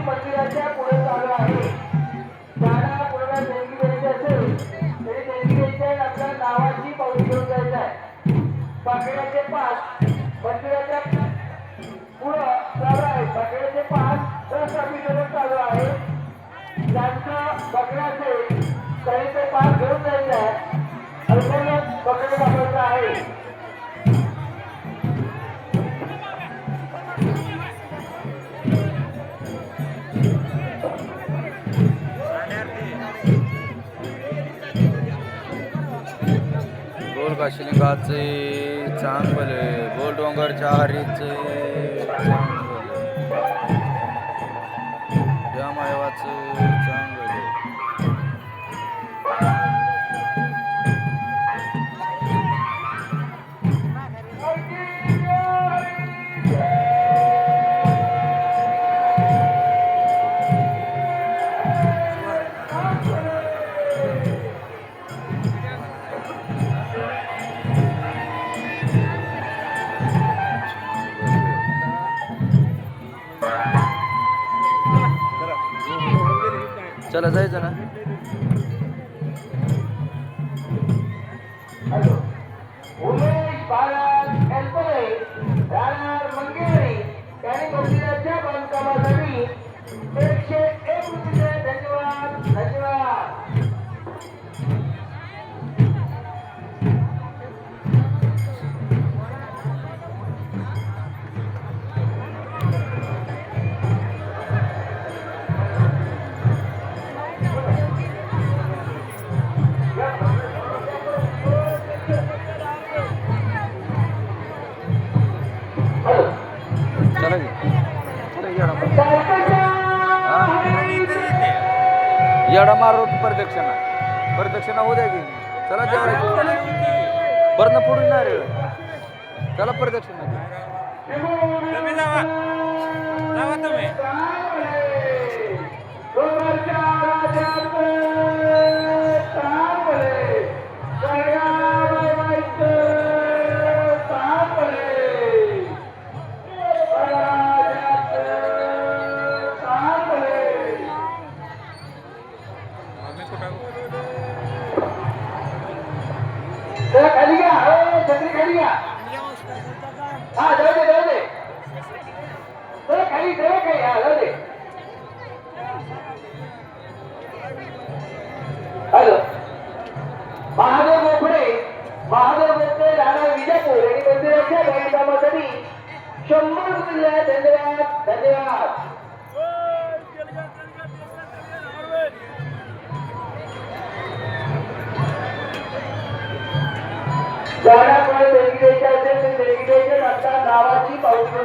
मंदिराच्या पुढे चालू आहे. ज्याला कोणाला देणगी द्यायची असेल तरी देणगी द्यायची आहे. आपल्या नावाची पावती घेऊन जायचं आहे. बाकड्याचे पाच मंदिराच्या पुढं चालू आहे. बाकड्याचे पाच दस अभिषेक चालू आहे. ज्यांचं बकऱ्याचे काही ते पाच घेऊन जायचं आहे. अल्पच बकरे दाखवायचं आहे. बोल काशिलिंगाचे चांगले बोल डोंगरच्या हरीचे चांगले या मायवाचे चांगले चला जायचं ना. उमेश भारत एल्पले राहणार मंगेरी यांनी मंदिराच्या बांधकामासाठी 101 रुपये. धन्यवाद धन्यवाद. येडा मारो प्रदक्षिणा प्रदक्षिणा होऊ द्या की. चला जेवढा बरं पुढून नाही रे. चला प्रदक्षिणा तुम्ही जावा जावा तुम्ही. खाली घ्या. छत्री खाली घ्या. हा जाऊ दे जाऊ दे. खाली जाऊ काही हा जाऊ दे. हॅलो महादेव गोखडे राहणार विजापूर आणि मंदिराच्या बांधकामासाठी 100 रुपये. धन्यवाद धन्यवाद. ज्याला कोणी देणगी द्यायची असेल ते देणगी द्यायचे. आता नावाची पावती